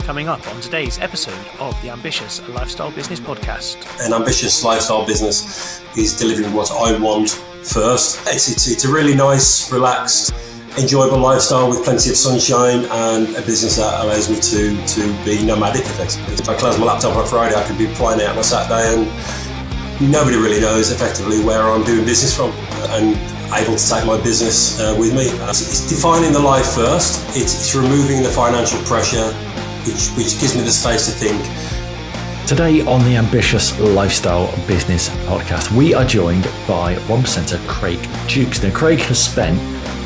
Coming up on today's episode of the Ambitious Lifestyle Business Podcast. An ambitious lifestyle business is delivering what I want first. It's a really nice, relaxed, enjoyable lifestyle with plenty of sunshine and a business that allows me to be nomadic effectively. If I close my laptop on Friday, I could be flying out on a Saturday and nobody really knows effectively where I'm doing business from and able to take my business with me. It's defining the life first. It's removing the financial pressure, which gives me the space to think. Today on the Ambitious Lifestyle Business Podcast, we are joined by 1%er Craig Jukes. Now, Craig has spent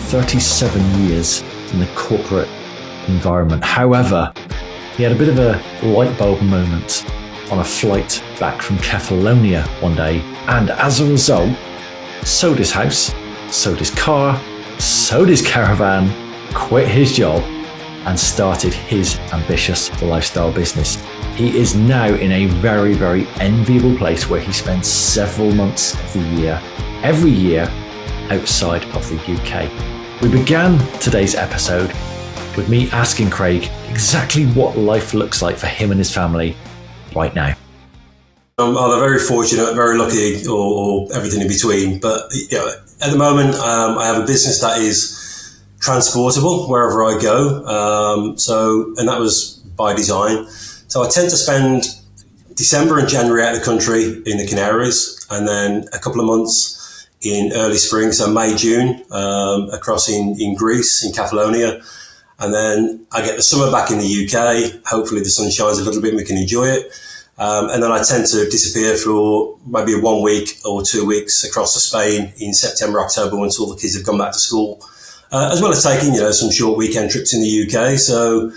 37 years in the corporate environment. However, he had a bit of a light bulb moment on a flight back from Kefalonia one day. And as a result, sold his house, sold his car, sold his caravan, quit his job, and started his ambitious lifestyle business. He is now in a very, very enviable place where he spends several months of the year, every year, outside of the UK. We began today's episode with me asking Craig exactly what life looks like for him and his family right now. I'm either very fortunate, very lucky, or everything in between. But at the moment, I have a business that is transportable wherever I go. And that was by design. So I tend to spend December and January out of the country in the Canaries, and then a couple of months in early spring, so May, June, across in Greece, in Kefalonia. And then I get the summer back in the UK. Hopefully the sun shines a little bit and we can enjoy it. And then I tend to disappear for maybe 1 week or 2 weeks across to Spain in September, October, once all the kids have gone back to school. As well as taking, some short weekend trips in the UK. So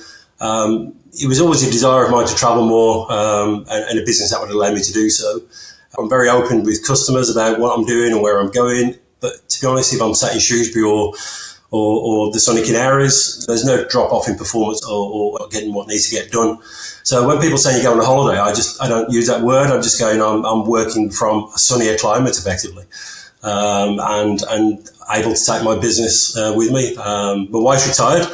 it was always a desire of mine to travel more and a business that would allow me to do so. I'm very open with customers about what I'm doing and where I'm going. But to be honest, if I'm sat in Shrewsbury or the sunny Canaries, there's no drop off in performance or getting what needs to get done. So when people say you go on a holiday, I don't use that word. I'm just going, I'm working from a sunnier climate effectively. And able to take my business with me. My wife's retired,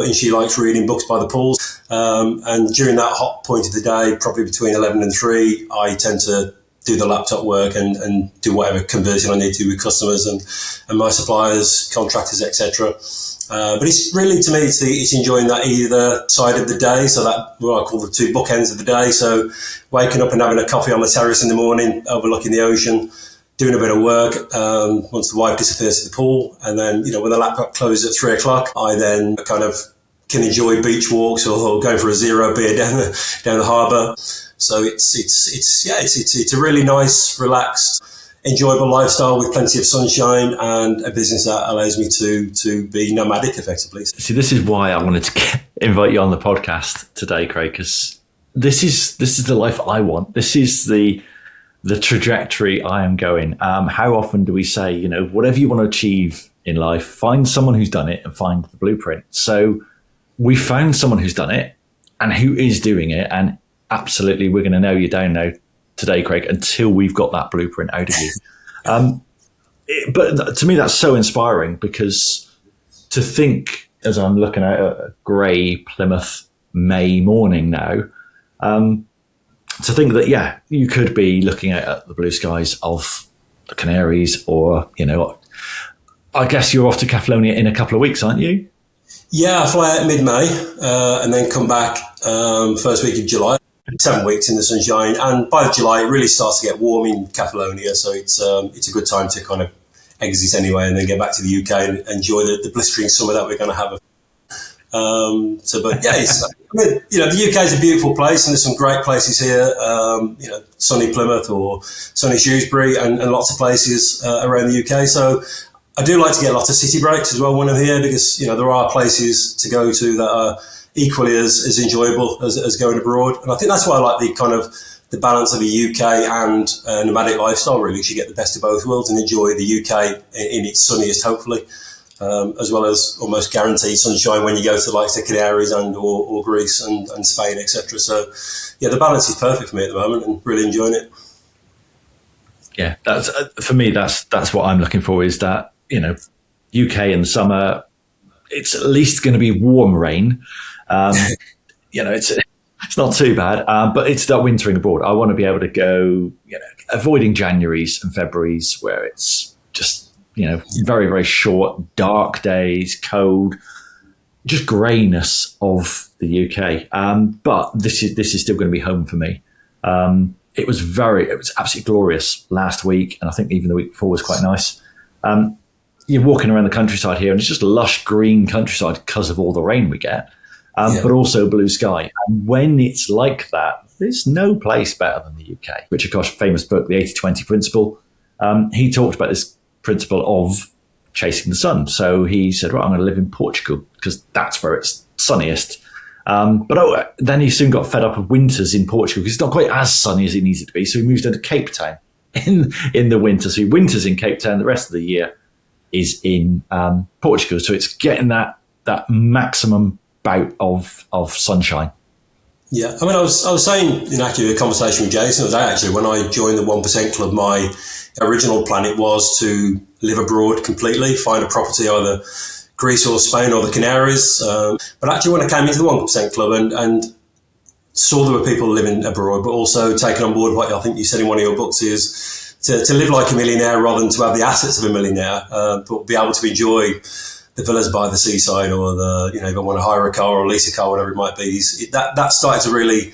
and she likes reading books by the pool. And during that hot point of the day, probably between 11 and 3, I tend to do the laptop work and do whatever conversion I need to with customers and my suppliers, contractors, etc. But it's really, to me, it's enjoying that either side of the day. So that what I call the two bookends of the day. So waking up and having a coffee on the terrace in the morning, overlooking the ocean, doing a bit of work once the wife disappears to the pool. And then, when the laptop closes at 3 o'clock, I then kind of can enjoy beach walks or going for a zero beer down the harbour. So it's a really nice, relaxed, enjoyable lifestyle with plenty of sunshine and a business that allows me to be nomadic effectively. See, this is why I wanted to invite you on the podcast today, Craig, because this is the life I want. This is the trajectory I am going. How often do we say, whatever you want to achieve in life, find someone who's done it and find the blueprint. So we found someone who's done it and who is doing it. And absolutely, we're going to nail you down now today, Craig, until we've got that blueprint out of you. But to me, that's so inspiring, because to think, as I'm looking at a grey Plymouth May morning now, to think that, you could be looking at the blue skies of the Canaries, or, I guess you're off to Kefalonia in a couple of weeks, aren't you? Yeah, I fly out mid-May and then come back first week of July. 7 weeks in the sunshine, and by July it really starts to get warm in Kefalonia, so it's a good time to kind of exit anyway and then get back to the UK and enjoy the blistering summer that we're going to have. The UK is a beautiful place, and there's some great places here. Sunny Plymouth or sunny Shrewsbury, and lots of places around the UK. So I do like to get lots of city breaks as well when I'm here, because there are places to go to that are equally as enjoyable as going abroad. And I think that's why I like the balance of a UK and nomadic lifestyle, really. You should get the best of both worlds and enjoy the UK in its sunniest, hopefully, as well as almost guaranteed sunshine when you go to the likes of Canaries and or Greece and Spain, etc. So, the balance is perfect for me at the moment and really enjoying it. Yeah, that's for me, that's what I'm looking for, is that, UK in the summer, it's at least going to be warm rain. it's not too bad, but it's that wintering abroad. I want to be able to go, avoiding Januaries and Februaries where it's just, very, very short, dark days, cold, just greyness of the UK. But this is still going to be home for me. It was absolutely glorious last week, and I think even the week before was quite nice. You're walking around the countryside here, and it's just lush green countryside because of all the rain we get. But also blue sky. And when it's like that, there's no place better than the UK. Richard Koch's famous book, The 80-20 Principle, he talked about this principle of chasing the sun. So he said, right, I'm going to live in Portugal because that's where it's sunniest. But then he soon got fed up of winters in Portugal because it's not quite as sunny as it needs it to be. So he moves down to Cape Town in the winter. So he winters in Cape Town. The rest of the year is in Portugal. So it's getting that maximum bout of sunshine. Yeah, I mean, I was saying in actually a conversation with Jason today, actually, when I joined the 1% Club, my original plan, it was to live abroad completely, find a property, either Greece or Spain or the Canaries. But actually, when I came into the 1% Club and saw there were people living abroad, but also taking on board what I think you said in one of your books is to live like a millionaire rather than to have the assets of a millionaire, but be able to enjoy the villas by the seaside, or if I want to hire a car or lease a car, whatever it might be. That started to really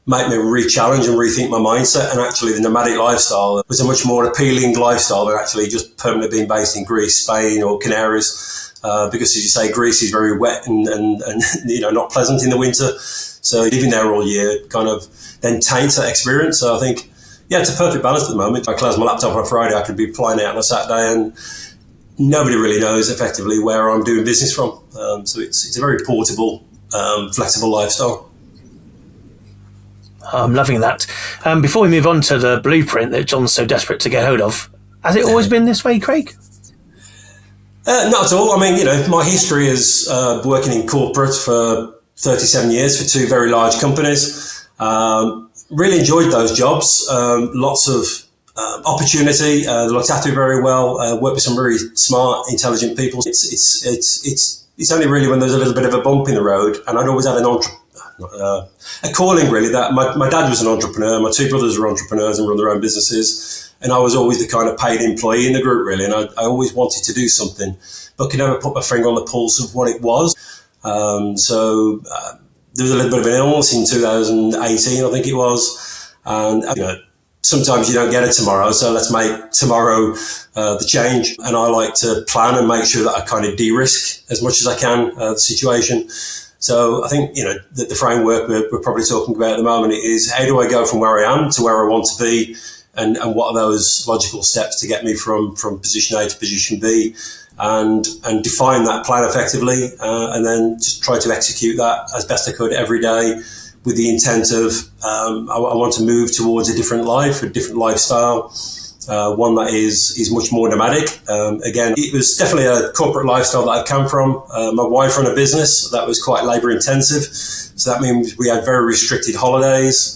make me re-challenge and rethink my mindset. And actually the nomadic lifestyle was a much more appealing lifestyle than actually just permanently being based in Greece, Spain or Canaries. Because as you say, Greece is very wet and not pleasant in the winter. So living there all year kind of then taints that experience. So I think, it's a perfect balance at the moment. If I close my laptop on a Friday, I could be flying out on a Saturday, and nobody really knows effectively where I'm doing business from. So it's a very portable, flexible lifestyle. I'm loving that. Before we move on to the blueprint that John's so desperate to get hold of, has it always been this way, Craig? Not at all. I mean, my history is working in corporate for 37 years for two very large companies. Really enjoyed those jobs. Lots of opportunity. They looked after me very well. Worked with some very smart, intelligent people. It's only really when there's a little bit of a bump in the road, and I'd always had a calling really. That my dad was an entrepreneur. My two brothers were entrepreneurs and run their own businesses, and I was always the kind of paid employee in the group really. And I always wanted to do something, but could never put my finger on the pulse of what it was. So there was a little bit of an illness in 2018, I think it was, and sometimes you don't get it tomorrow, so let's make tomorrow the change. And I like to plan and make sure that I kind of de-risk as much as I can the situation. So I think, the framework we're probably talking about at the moment is how do I go from where I am to where I want to be, and what are those logical steps to get me from position A to position B, and define that plan effectively, and then just try to execute that as best I could every day, with the intent of I want to move towards a different life, a different lifestyle, one that is much more nomadic. Again, it was definitely a corporate lifestyle that I've come from. My wife ran a business that was quite labour intensive, so that means we had very restricted holidays.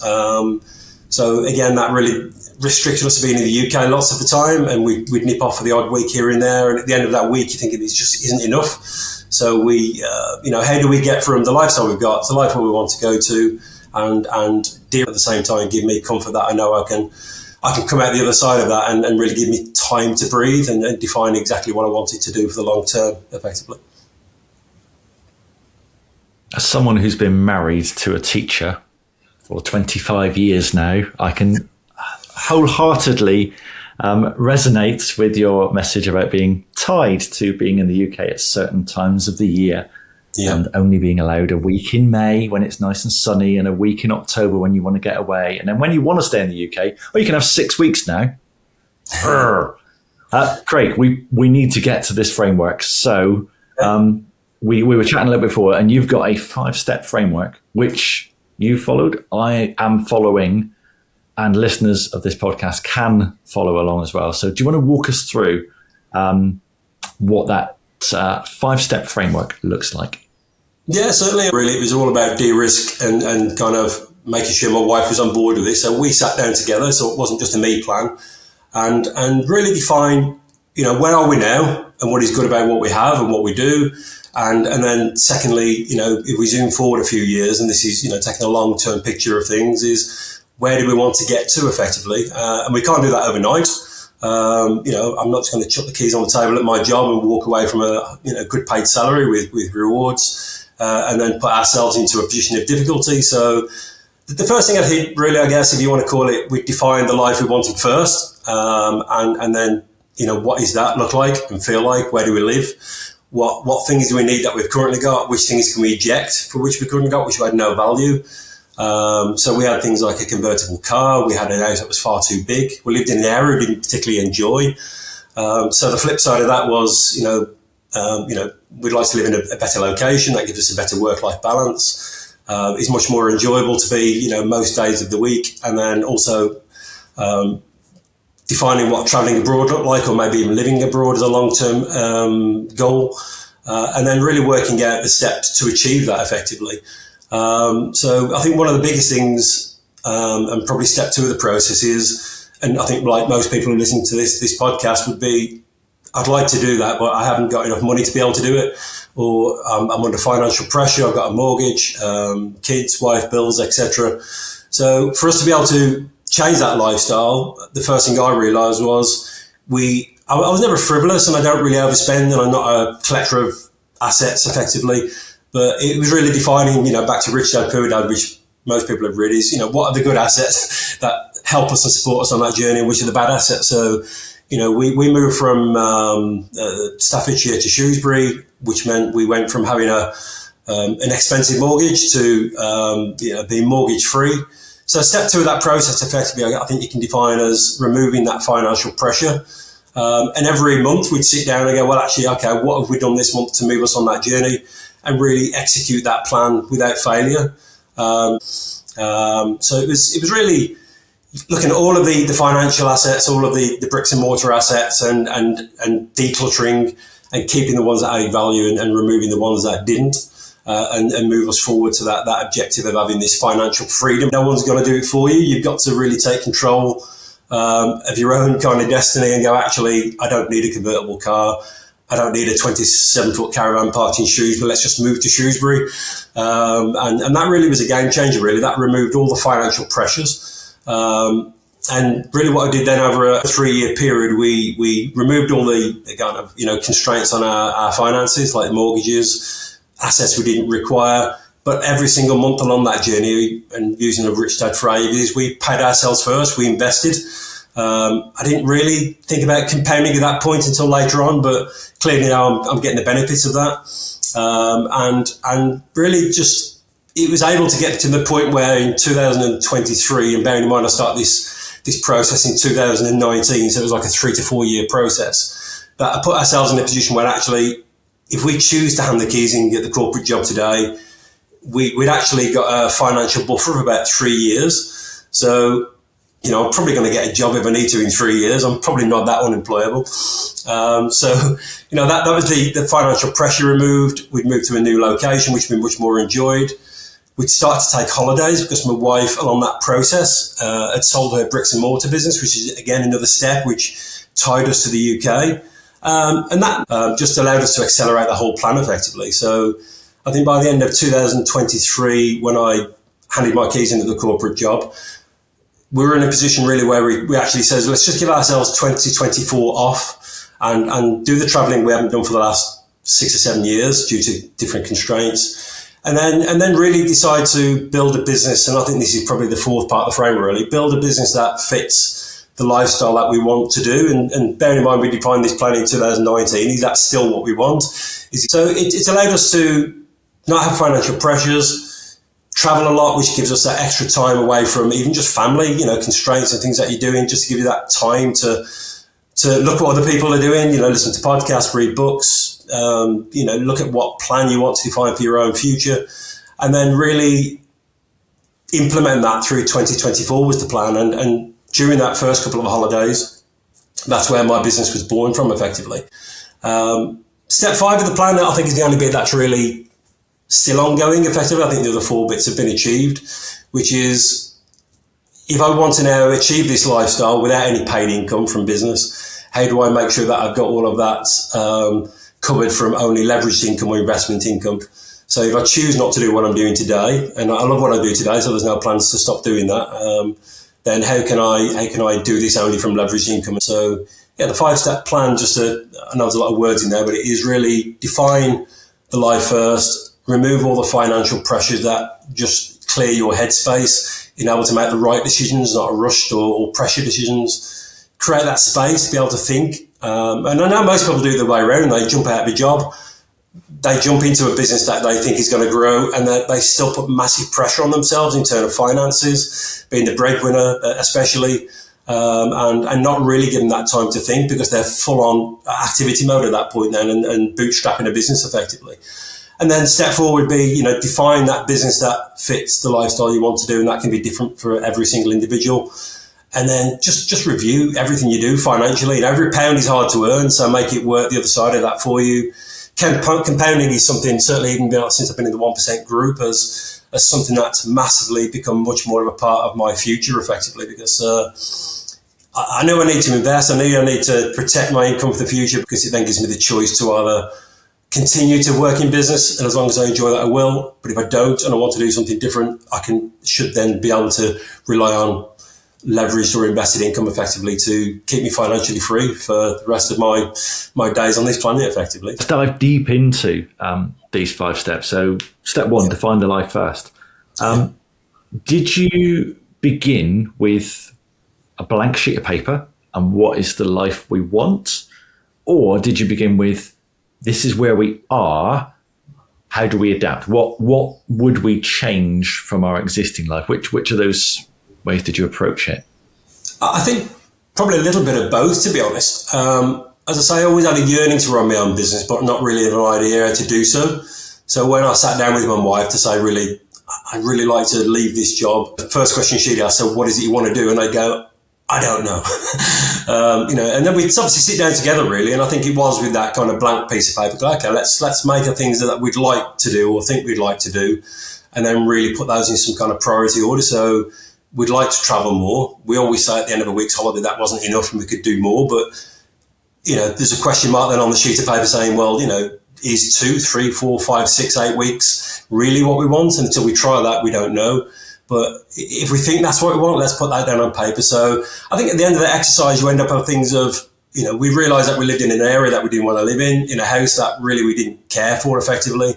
So again, that really restricted us to being in the UK lots of the time, and we'd nip off for the odd week here and there. And at the end of that week, you think it just isn't enough. So we, how do we get from the lifestyle we've got to the life where we want to go to, and dear at the same time give me comfort that I know I can come out the other side of that and really give me time to breathe and define exactly what I wanted to do for the long term, effectively. As someone who's been married to a teacher for 25 years now, I can wholeheartedly resonate with your message about being tied to being in the UK at certain times of the year, and only being allowed a week in May when it's nice and sunny, and a week in October when you want to get away. And then when you want to stay in the UK, you can have 6 weeks now. Craig, we need to get to this framework. So we were chatting a little before, and you've got a 5-step framework, which you followed. I am following, and listeners of this podcast can follow along as well. So do you want to walk us through what that 5-step framework looks like? Yeah, certainly. Really, it was all about de-risk and kind of making sure my wife was on board with this. So we sat down together, so it wasn't just a me plan, and really define, where are we now and what is good about what we have and what we do, And then secondly, if we zoom forward a few years, and this is, taking a long-term picture of things, is where do we want to get to effectively? And we can't do that overnight. I'm not just going to chuck the keys on the table at my job and walk away from a, good paid salary with rewards, and then put ourselves into a position of difficulty. So the first thing I think, really, I guess, if you want to call it, we defined the life we wanted first. And then, what does that look like and feel like? Where do we live? What things do we need that we've currently got? Which things can we eject for which we couldn't got, which had no value? So we had things like a convertible car. We had an house that was far too big. We lived in an area we didn't particularly enjoy. So the flip side of that was, we'd like to live in a better location that gives us a better work-life balance. It's much more enjoyable to be, most days of the week. And then also defining what traveling abroad looked like, or maybe even living abroad as a long-term goal. And then really working out the steps to achieve that effectively. So I think one of the biggest things, and probably step 2 of the process is, and I think like most people who listen to this podcast would be, I'd like to do that, but I haven't got enough money to be able to do it, or I'm under financial pressure. I've got a mortgage, kids, wife, bills, etc. So for us to be able to change that lifestyle, the first thing I realised was I was never frivolous, and I don't really overspend, and I'm not a collector of assets effectively. But it was really defining, back to Rich Dad Poor Dad, which most people have read, is, what are the good assets that help us and support us on that journey, and which are the bad assets. So, we moved from Staffordshire to Shrewsbury, which meant we went from having an expensive mortgage to being mortgage free. So step 2 of that process, effectively, I think you can define as removing that financial pressure. And every month we'd sit down and go, well, actually, okay, what have we done this month to move us on that journey, and really execute that plan without failure. So it was really looking at all of the financial assets, all of the bricks and mortar assets, and decluttering and keeping the ones that added value and removing the ones that didn't, and move us forward to that objective of having this financial freedom. No one's going to do it for you. You've got to really take control of your own kind of destiny and go, actually, I don't need a convertible car. I don't need a 27-foot caravan parked in Shrewsbury. Let's just move to Shrewsbury. And that really was a game changer, really. That removed all the financial pressures. And really what I did then over a 3-year period, we removed all the kind of, constraints on our finances, like mortgages, assets we didn't require. But every single month along that journey, and using a Rich Dad phrase, we paid ourselves first. We invested. I didn't really think about compounding at that point until later on, but clearly now I'm getting the benefits of that. And really just, it was able to get to the point where in 2023, and bearing in mind I started this process in 2019, so it was like a 3 to 4 year process, that I put ourselves in a position where actually, if we choose to hand the keys in and get the corporate job today, we'd actually got a financial buffer of about 3 years. So, I'm probably going to get a job if I need to in 3 years. I'm probably not that unemployable. That was the financial pressure removed. We'd moved to a new location, which we much more enjoyed. We'd start to take holidays because my wife, along that process, had sold her bricks and mortar business, which is, again, another step which tied us to the UK. And that just allowed us to accelerate the whole plan effectively. So I think by the end of 2023, when I handed my keys into the corporate job, we were in a position really where we actually said, let's just give ourselves 2024 off and do the travelling we haven't done for the last 6 or 7 years due to different constraints. And then really decide to build a business. And I think this is probably the 4th part of the frame, really. Build a business that fits the lifestyle that we want to do. And bearing in mind, we defined this plan in 2019. Is that still what we want? So it's allowed us to not have financial pressures, travel a lot, which gives us that extra time away from even just family, constraints and things that you're doing, just to give you that time to look at what other people are doing, listen to podcasts, read books, look at what plan you want to define for your own future, and then really implement that through 2024 was the plan. And during that first couple of holidays, that's where my business was born from, effectively. Step 5 of the plan, I think, is the only bit that's really still ongoing, effectively. I think the other 4 bits have been achieved, which is, if I want to now achieve this lifestyle without any paid income from business, how do I make sure that I've got all of that covered from only leveraged income or investment income. So if I choose not to do what I'm doing today, and I love what I do today, so there's no plans to stop doing that, then how can I do this only from leveraged income? So yeah, the 5-step plan, I know there's a lot of words in there, but it is really define the life first, remove all the financial pressures that just clear your headspace, being able to make the right decisions, not rushed or pressure decisions, create that space to be able to think. And I know most people do it the way around. They jump out of a job, they jump into a business that they think is going to grow, and they still put massive pressure on themselves in terms of finances, being the breadwinner especially, and not really giving that time to think because they're full on activity mode at that point then and bootstrapping a business effectively. And then step forward would be, define that business that fits the lifestyle you want to do, and that can be different for every single individual. And then just review everything you do financially. And every pound is hard to earn, so make it work the other side of that for you. Compounding is something, certainly even since I've been in the 1% group, as something that's massively become much more of a part of my future effectively, because I know I need to invest. I know I need to protect my income for the future, because it then gives me the choice to either continue to work in business, and as long as I enjoy that, I will. But if I don't and I want to do something different, should then be able to rely on leveraged or invested income effectively to keep me financially free for the rest of my days on this planet effectively. Let's dive deep into these 5 steps. So step 1, define the life first. Did you begin with a blank sheet of paper and what is the life we want? Or did you begin with, this is where we are, how do we adapt? What would we change from our existing life? Which of those ways did you approach it? I think probably a little bit of both, to be honest. As I say, I always had a yearning to run my own business, but not really an idea how to do so. So when I sat down with my wife to say, I'd really like to leave this job, the first question she'd ask, so what is it you want to do? And I'd go, I don't know. And then we'd obviously sit down together really. And I think it was with that kind of blank piece of paper, go, okay, let's make the things that we'd like to do or think we'd like to do, and then really put those in some kind of priority order. So we'd like to travel more. We always say at the end of a week's holiday that wasn't enough and we could do more. But, there's a question mark then on the sheet of paper saying, well, is 2, 3, 4, 5, 6, 8 weeks really what we want? And until we try that, we don't know. But if we think that's what we want, let's put that down on paper. So I think at the end of the exercise, you end up on things of, we realised that we lived in an area that we didn't want to live in a house that really we didn't care for effectively,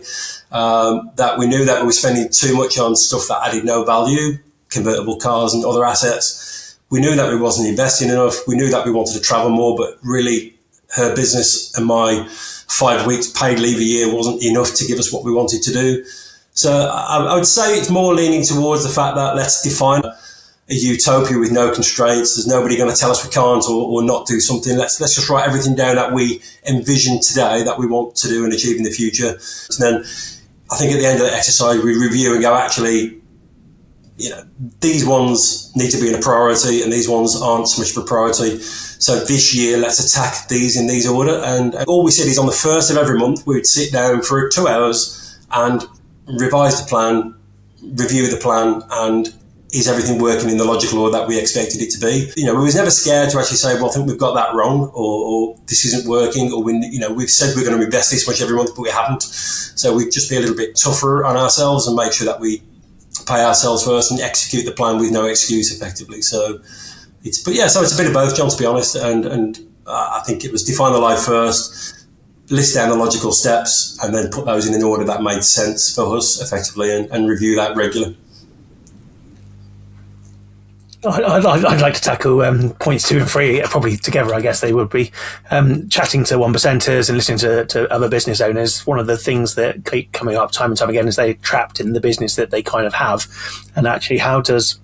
that we knew that we were spending too much on stuff that added no value, convertible cars and other assets. We knew that we wasn't investing enough. We knew that we wanted to travel more, but really her business and my 5 weeks paid leave a year wasn't enough to give us what we wanted to do. So I would say it's more leaning towards the fact that let's define a utopia with no constraints. There's nobody going to tell us we can't or not do something. Let's just write everything down that we envision today that we want to do and achieve in the future. So then I think at the end of the exercise, we review and go, actually, these ones need to be in a priority and these ones aren't so much of a priority. So this year, let's attack these in these order. And all we said is on the 1st of every month, we would sit down for 2 hours and revise the plan, review the plan, and is everything working in the logical order that we expected it to be? We was never scared to actually say, well, I think we've got that wrong, or this isn't working, or we've said we're going to invest this much every month, but we haven't. So we'd just be a little bit tougher on ourselves and make sure that we pay ourselves first and execute the plan with no excuse effectively. So it's a bit of both, John, to be honest. And I think it was define the life first, list down the logical steps, and then put those in an order that made sense for us effectively, and review that regularly. I'd like to tackle points 2 and 3 probably together. I guess they would be chatting to 1%ers and listening to other business owners. One of the things that keep coming up time and time again is they're trapped in the business that they kind of have, and actually how does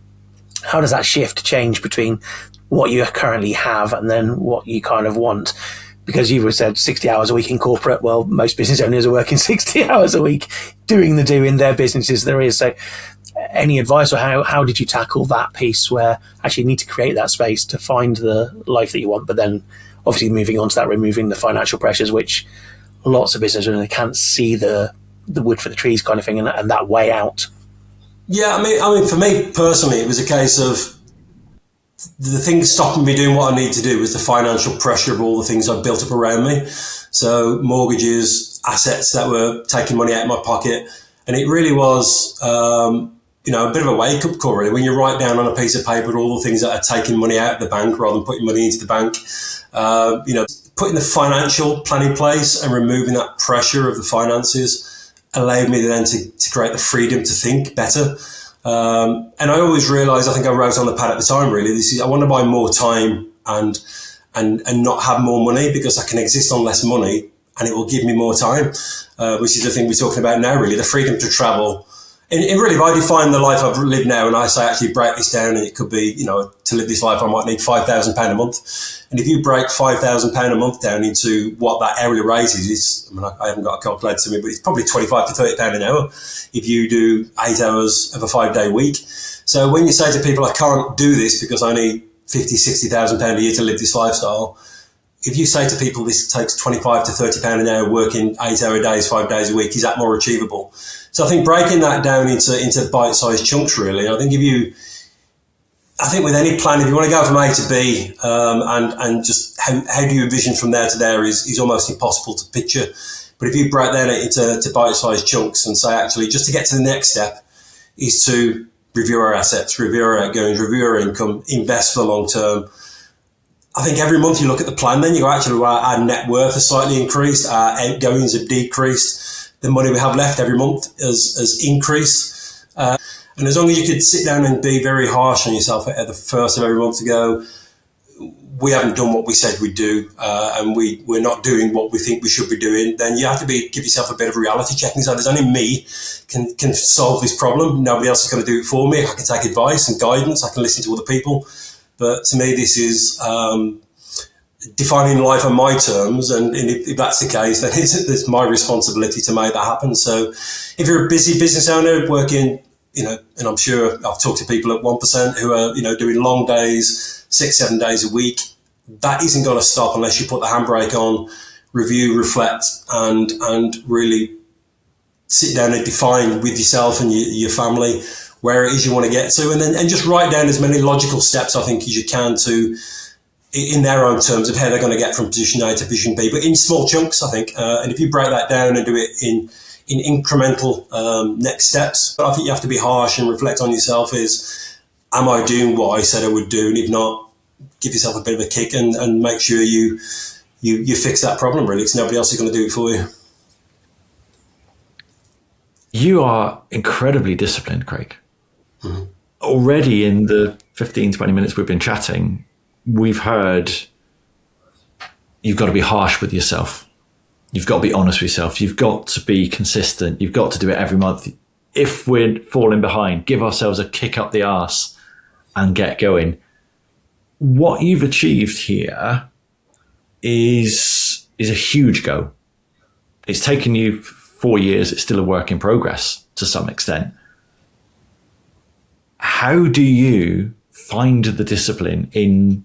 that shift change between what you currently have and then what you kind of want? Because you said 60 hours a week in corporate. Well, most business owners are working 60 hours a week doing the do in their businesses there is. So any advice, or how did you tackle that piece where actually you need to create that space to find the life that you want, but then obviously moving on to that, removing the financial pressures, which lots of business owners can't see the wood for the trees kind of thing, and that way out? Yeah, I mean, for me personally, it was a case of the thing stopping me doing what I need to do was the financial pressure of all the things I've built up around me. So mortgages, assets that were taking money out of my pocket. And it really was, a bit of a wake-up call, really, when you write down on a piece of paper all the things that are taking money out of the bank rather than putting money into the bank. Putting the financial plan in place and removing that pressure of the finances allowed me then to create the freedom to think better. And I always realised, I think I wrote on the pad at the time, really, I want to buy more time and not have more money, because I can exist on less money and it will give me more time, which is the thing we're talking about now, really, the freedom to travel. And really, if I define the life I've lived now and I say actually break this down, and it could be, to live this life I might need £5,000 a month. And if you break £5,000 a month down into what that hourly rate is, I haven't got a calculator to me, but it's probably £25 to £30 an hour if you do 8 hours of a 5-day week. So when you say to people, I can't do this because I need £50,000, £60,000 a year to live this lifestyle, if you say to people this takes £25 to £30 an hour working 8-hour days, 5 days a week, is that more achievable? So I think breaking that down into bite-sized chunks, really. I think with any plan, if you want to go from A to B, and just how do you envision from there to there is almost impossible to picture. But if you break that into bite-sized chunks and say, actually, just to get to the next step is to review our assets, review our outgoings, review our income, invest for the long term. I think every month you look at the plan, then you go, actually, our net worth has slightly increased, our outgoings have decreased, the money we have left every month has increased. And as long as you could sit down and be very harsh on yourself at the first of every month to go, we haven't done what we said we'd do, and we're not doing what we think we should be doing, then you have to give yourself a bit of a reality check and say, there's only me can solve this problem. Nobody else is going to do it for me. I can take advice and guidance. I can listen to other people. But to me, this is defining life on my terms. And if that's the case, then it's my responsibility to make that happen. So if you're a busy business owner working, and I'm sure I've talked to people at 1% who are, doing long days, 6-7 days a week, that isn't going to stop unless you put the handbrake on, review, reflect, and really sit down and define with yourself and your family where it is you want to get to, and just write down as many logical steps, I think, as you can to, in their own terms, of how they're going to get from position A to position B, but in small chunks, I think. And if you break that down and do it in incremental next steps, but I think you have to be harsh and reflect on yourself is, am I doing what I said I would do? And if not, give yourself a bit of a kick and make sure you fix that problem, really, because nobody else is going to do it for you. You are incredibly disciplined, Craig. Mm-hmm. Already in the 15, 20 minutes we've been chatting, we've heard you've got to be harsh with yourself. You've got to be honest with yourself. You've got to be consistent. You've got to do it every month. If we're falling behind, give ourselves a kick up the arse and get going. What you've achieved here is a huge go. It's taken you 4 years. It's still a work in progress to some extent. How do you find the discipline in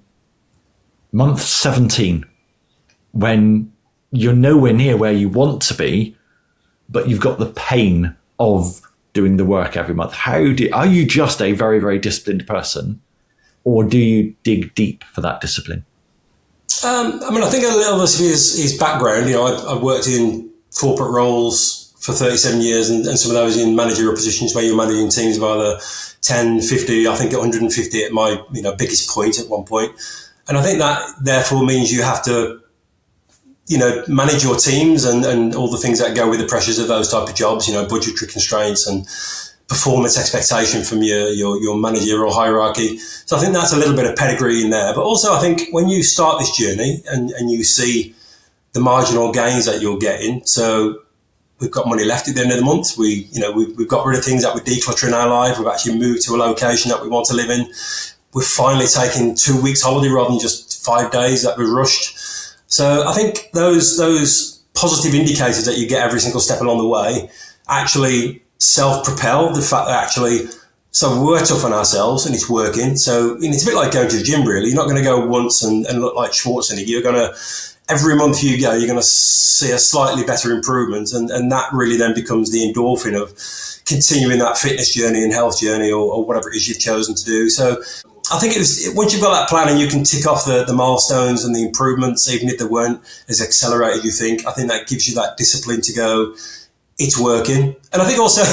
month 17 when you're nowhere near where you want to be, but you've got the pain of doing the work every month? Are you just a very, very disciplined person, or do you dig deep for that discipline? I think a little bit of his background. I've worked in corporate roles for 37 years, and some of those in managerial positions where you're managing teams of either 10, 50, I think 150 at my biggest point at one point. And I think that therefore means you have to manage your teams and all the things that go with the pressures of those type of jobs, budgetary constraints and performance expectation from your managerial hierarchy. So I think that's a little bit of pedigree in there. But also I think when you start this journey and you see the marginal gains that you're getting, so we've got money left at the end of the month. We've got rid of things that we're decluttering our life. We've actually moved to a location that we want to live in. We're finally taking 2 weeks holiday rather than just 5 days that we rushed. So I think those positive indicators that you get every single step along the way actually self-propel the fact that actually, so we're tough on ourselves and it's working. So it's a bit like going to the gym, really. You're not going to go once and look like Schwarzenegger. You're going to, every month you go, you're going to see a slightly better improvement. And that really then becomes the endorphin of continuing that fitness journey and health journey or whatever it is you've chosen to do. So I think once you've got that plan and you can tick off the milestones and the improvements, even if they weren't as accelerated you think, I think that gives you that discipline to go, it's working. And I think also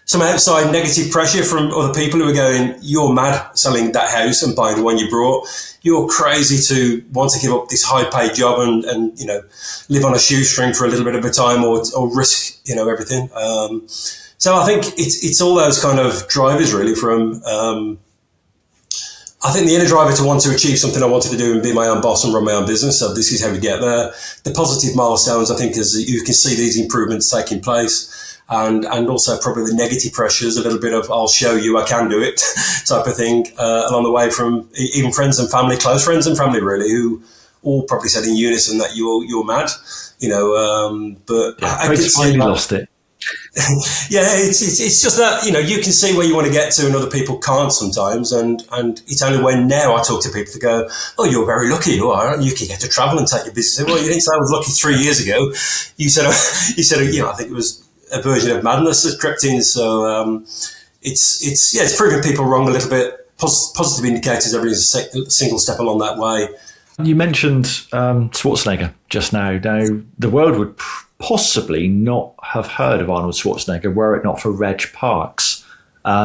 some outside negative pressure from other people who are going, you're mad selling that house and buying the one you brought. You're crazy to want to give up this high paid job and live on a shoestring for a little bit of a time or risk, everything. So I think it's all those kind of drivers really from, I think the inner driver to want to achieve something I wanted to do and be my own boss and run my own business. So this is how we get there. The positive milestones, I think, is you can see these improvements taking place, and also probably the negative pressures, a little bit of "I'll show you, I can do it" type of thing along the way from even friends and family, close friends and family, really, who all probably said in unison that you're mad, But yeah, I finally lost it. Yeah, it's just that you can see where you want to get to, and other people can't sometimes. And it's only when now I talk to people to go, "Oh, you're very lucky, you are. You can get to travel and take your business." Well, you didn't say I was lucky 3 years ago. You said I think it was a version of madness that crept in. So it's proving people wrong a little bit. Positive indicators every single step along that way. You mentioned Schwarzenegger just now. Now, the world would possibly not have heard of Arnold Schwarzenegger were it not for Reg Parks, a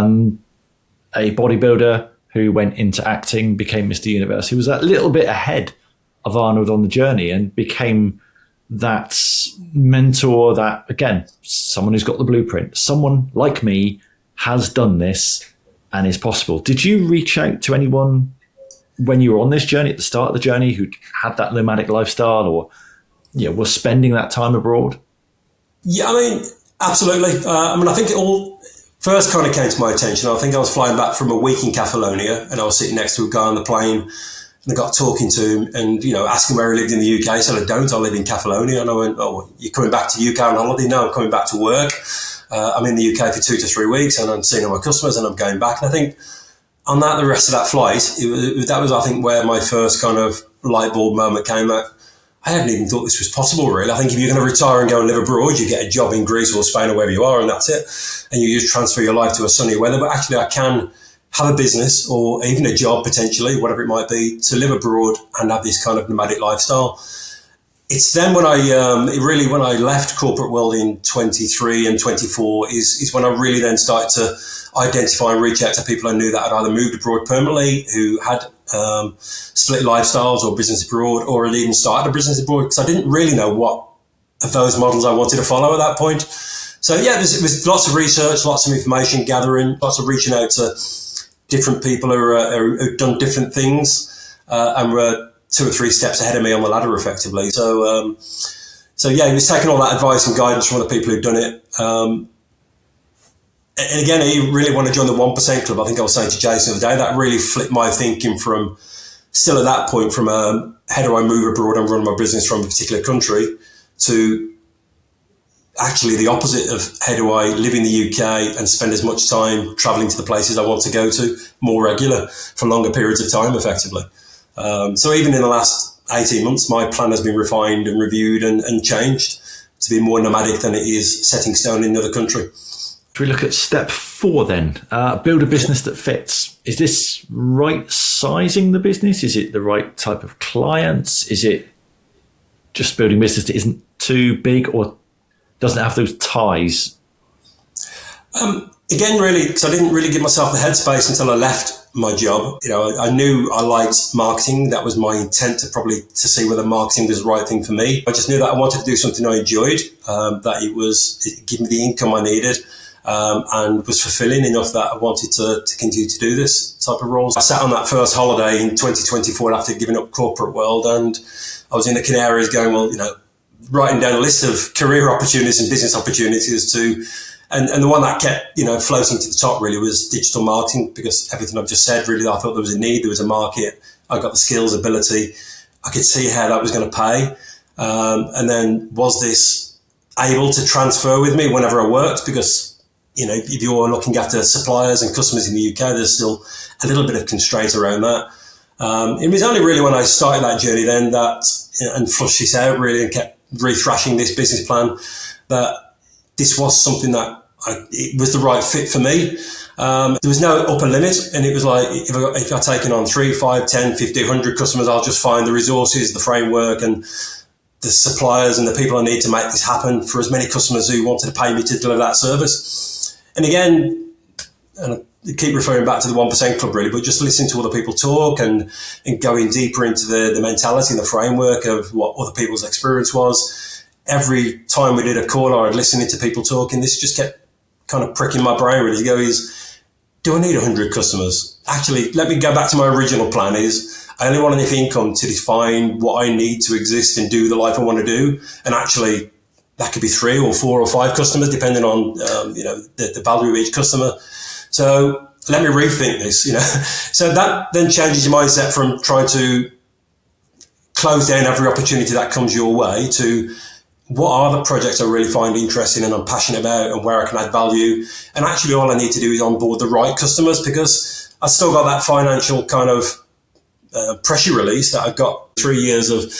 bodybuilder who went into acting, became Mr. Universe. He was a little bit ahead of Arnold on the journey and became that mentor that, again, someone who's got the blueprint. Someone like me has done this and is possible. Did you reach out to anyone when you were on this journey, at the start of the journey, who had that nomadic lifestyle or was spending that time abroad? Yeah, I mean, absolutely. I think it all first kind of came to my attention. I think I was flying back from a week in Kefalonia, and I was sitting next to a guy on the plane, and I got talking to him and, asking where he lived in the UK. He said, I live in Kefalonia. And I went, "Oh, you're coming back to UK on holiday?" "No, I'm coming back to work. I'm in the UK for 2 to 3 weeks, and I'm seeing all my customers, and I'm going back." And I think on the rest of that flight, that was, I think, where my first kind of light bulb moment came at. I hadn't even thought this was possible, really. I think if you're going to retire and go and live abroad, you get a job in Greece or Spain or wherever you are, and that's it. And you just transfer your life to a sunny weather. But actually, I can have a business or even a job, potentially, whatever it might be, to live abroad and have this kind of nomadic lifestyle. It's then when when I left corporate world in 23 and 24 is when I really then started to identify and reach out to people I knew that had either moved abroad permanently, who had split lifestyles or business abroad, or had even started a business abroad, because I didn't really know what of those models I wanted to follow at that point. So yeah, it was lots of research, lots of information gathering, lots of reaching out to different people who've done different things and were 2 or 3 steps ahead of me on the ladder, effectively. So yeah, he was taking all that advice and guidance from other people who'd done it. And again, he really wanted to join the 1% club. I think I was saying to Jason the other day, that really flipped my thinking from, still at that point, from how do I move abroad and run my business from a particular country, to actually the opposite of how do I live in the UK and spend as much time traveling to the places I want to go to more regular for longer periods of time, effectively. So even in the last 18 months, my plan has been refined and reviewed and changed to be more nomadic than it is setting stone in another country. Should we look at step 4 then? Build a business that fits. Is this right sizing the business? Is it the right type of clients? Is it just building a business that isn't too big or doesn't have those ties? Again, really, because I didn't really give myself the headspace until I left my job. I knew I liked marketing. That was my intent, to see whether marketing was the right thing for me. I just knew that I wanted to do something I enjoyed, that it gave me the income I needed, and was fulfilling enough that I wanted to continue to do this type of roles. I sat on that first holiday in 2024 after giving up corporate world, and I was in the Canaries going, writing down a list of career opportunities and business opportunities and the one that kept, floating to the top really was digital marketing, because everything I've just said, really, I thought there was a need, there was a market, I got the skills, ability, I could see how that was going to pay. And then was this able to transfer with me whenever I worked? Because, if you're looking after suppliers and customers in the UK, there's still a little bit of constraint around that. It was only really when I started that journey then and flushed this out really and kept rethrashing this business plan, that this was something that it was the right fit for me. There was no upper limit, and it was like, if I've taken on 3, 5, 10, 50, 100 customers, I'll just find the resources, the framework, and the suppliers and the people I need to make this happen for as many customers who wanted to pay me to deliver that service. And again, and I keep referring back to the 1% Club really, but just listening to other people talk and going deeper into the mentality and the framework of what other people's experience was. Every time we did a call or I'd listening to people talking, this just kept kind of pricking my brain really to go do I need 100 customers? Actually, let me go back to my original plan I only want enough income to define what I need to exist and do the life I want to do. And actually, that could be 3 or 4 or 5 customers, depending on the value of each customer. So let me rethink this. So that then changes your mindset from trying to close down every opportunity that comes your way to what are the projects I really find interesting and I'm passionate about and where I can add value. And actually, all I need to do is onboard the right customers, because I still got that financial kind of pressure release that I've got 3 years of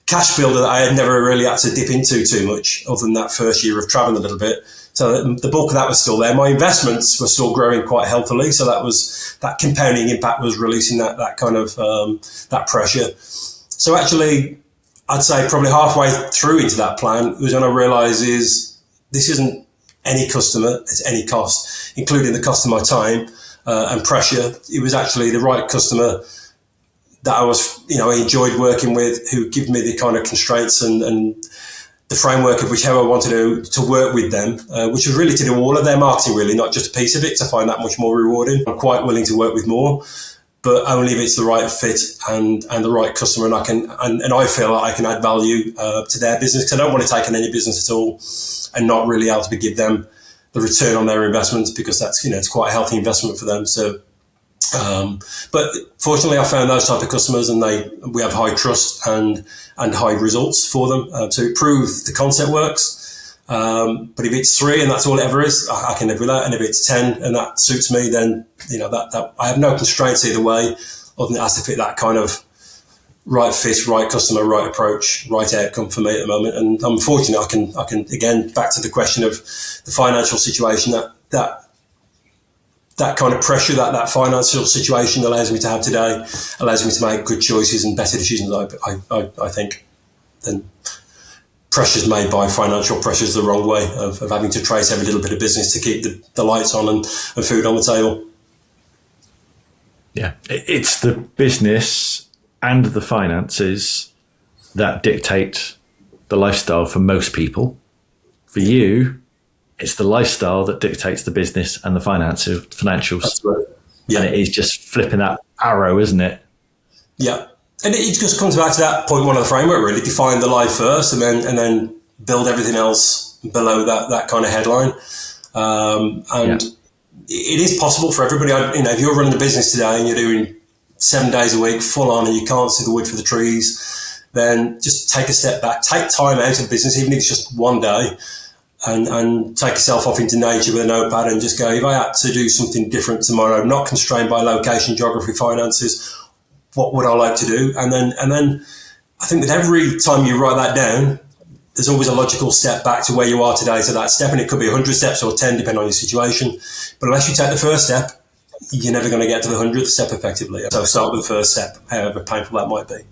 cash builder that I had never really had to dip into too much, other than that first year of traveling a little bit. So the bulk of that was still there. My investments were still growing quite healthily. So that compounding impact was releasing that kind of that pressure. So actually, I'd say probably halfway through into that plan was when I realised this isn't any customer, it's any cost, including the cost of my time and pressure. It was actually the right customer that I enjoyed working with, who give me the kind of constraints and the framework of how I wanted to work with them, which was really to do all of their marketing, really, not just a piece of it, to find that much more rewarding. I'm quite willing to work with more, but only if it's the right fit and the right customer, and I feel like I can add value to their business, because I don't want to take on any business at all and not really able to give them the return on their investments, because that's it's quite a healthy investment for them. So. But fortunately, I found those type of customers, and we have high trust and high results for them to prove the concept works. But if it's 3 and that's all it ever is, I can live with that. And if it's 10 and that suits me, then that I have no constraints either way, other than it has to fit that kind of right fit, right customer, right approach, right outcome for me at the moment. And I'm fortunate I can again, back to the question of the financial situation, that kind of pressure that financial situation allows me to have today, allows me to make good choices and better decisions, I think, than pressures made by financial pressures the wrong way of having to trace every little bit of business to keep the lights on and food on the table. Yeah, it's the business and the finances that dictate the lifestyle for most people. For you, it's the lifestyle that dictates the business and the financials. That's right. Yeah. And it is just flipping that arrow, isn't it? Yeah. And it just comes back to that point one of the framework, really. Define the life first and then build everything else below that kind of headline. It is possible for everybody. If you're running a business today and you're doing 7 days a week full on and you can't see the wood for the trees, then just take a step back, take time out of business, even if it's just one day, and take yourself off into nature with a notepad and just go, if I had to do something different tomorrow, not constrained by location, geography, finances, what would I like to do? And then I think that every time you write that down, there's always a logical step back to where you are today to that step, and it could be 100 steps or 10, depending on your situation. But unless you take the first step, you're never going to get to the 100th step effectively. So start with the first step, however painful that might be.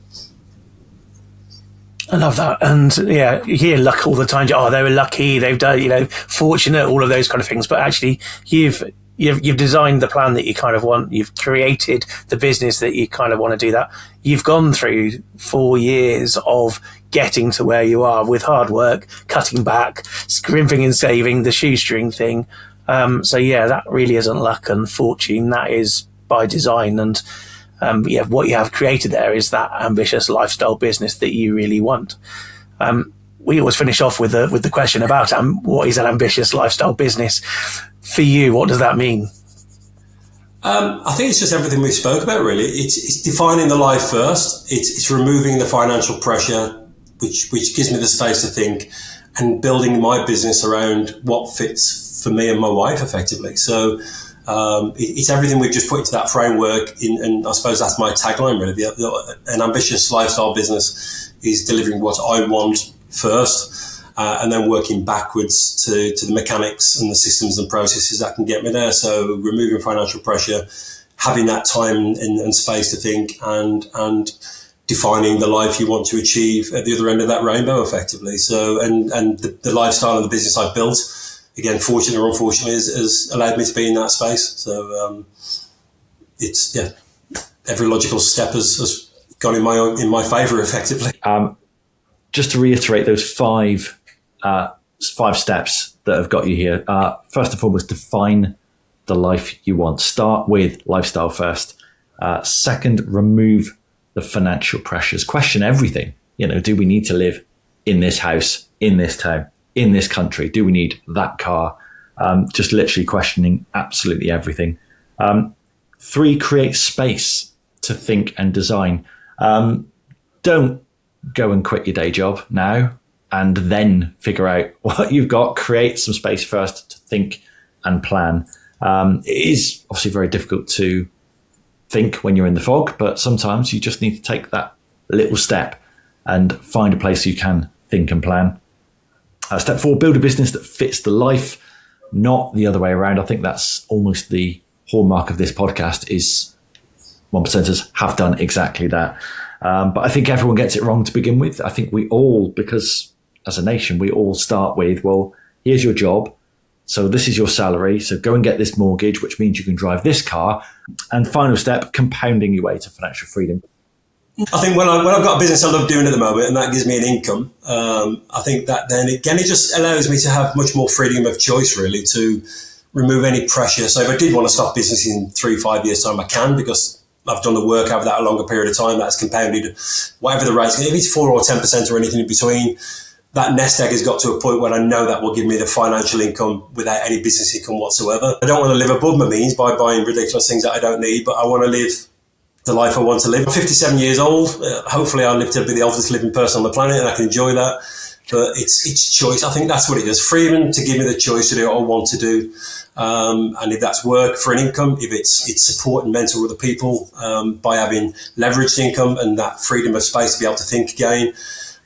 I love that. And yeah, you hear luck all the time. Oh, they were lucky, they've done, fortunate, all of those kind of things. But actually, you've designed the plan that you kind of want. You've created the business that you kind of want to do that. You've gone through 4 years of getting to where you are with hard work, cutting back, scrimping and saving, the shoestring thing. So yeah, that really isn't luck and fortune. That is by design. And what you have created there is that ambitious lifestyle business that you really want. We always finish off with the question about what is an ambitious lifestyle business for you? What does that mean? I think it's just everything we spoke about, really. It's defining the life first. It's removing the financial pressure, which gives me the space to think, and building my business around what fits for me and my wife effectively. So it's everything we've just put into that framework, and I suppose that's my tagline, really. An ambitious lifestyle business is delivering what I want first, and then working backwards to the mechanics and the systems and processes that can get me there. So removing financial pressure, having that time and space to think, and defining the life you want to achieve at the other end of that rainbow, effectively. So, and the lifestyle and the business I've built, again, fortunately or unfortunately, has allowed me to be in that space. So, it's, every logical step has gone in my favour, effectively. Just to reiterate those five steps that have got you here. First and foremost, define the life you want. Start with lifestyle first. Second, remove the financial pressures. Question everything. Do we need to live in this house, in this town, in this country? Do we need that car? Just literally questioning absolutely everything. 3, create space to think and design. Don't go and quit your day job now and then figure out what you've got. Create some space first to think and plan. It is obviously very difficult to think when you're in the fog, but sometimes you just need to take that little step and find a place you can think and plan. Step 4, build a business that fits the life, not the other way around. I think that's almost the hallmark of this podcast, is 1%ers have done exactly that. But I think everyone gets it wrong to begin with. I think we all, because as a nation, we all start with, well, here's your job. So this is your salary. So go and get this mortgage, which means you can drive this car. And final step, compounding your way to financial freedom. I think when I've got a business I love doing at the moment, and that gives me an income, I think that then again, it just allows me to have much more freedom of choice, really, to remove any pressure. So if I did want to start business in 3-5 years' time, I can, because I've done the work over that a longer period of time. That's compounded, whatever the rates, if it's 4 or 10% or anything in between. That nest egg has got to a point where I know that will give me the financial income without any business income whatsoever. I don't want to live above my means by buying ridiculous things that I don't need, but I want to live the life I want to live. I'm 57 years old. Hopefully I'll live to be the oldest living person on the planet, and I can enjoy that. But it's choice. I think that's what it is. Freedom to give me the choice to do what I want to do. And if that's work for an income, if it's support and mentor other people by having leveraged income and that freedom of space to be able to think again,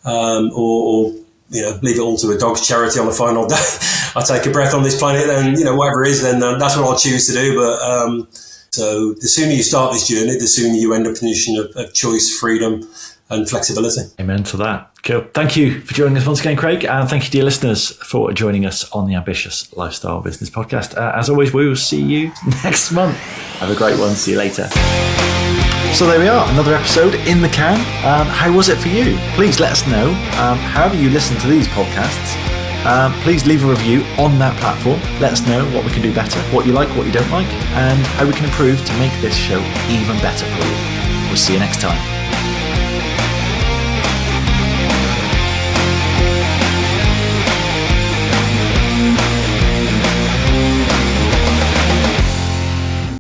or leave it all to a dog's charity on the final day. I take a breath on this planet, then, whatever it is, then that's what I'll choose to do. But so the sooner you start this journey, the sooner you end up in a position of choice, freedom, and flexibility. Amen to that. Cool. Thank you for joining us once again, Craig. And thank you, dear listeners, for joining us on the Ambitious Lifestyle Business Podcast. As always, we will see you next month. Have a great one. See you later. So there we are, another episode in the can. How was it for you? Please let us know. However you listen to these podcasts, please leave a review on that platform. Let us know what we can do better, what you like, what you don't like, and how we can improve to make this show even better for you. We'll see you next time.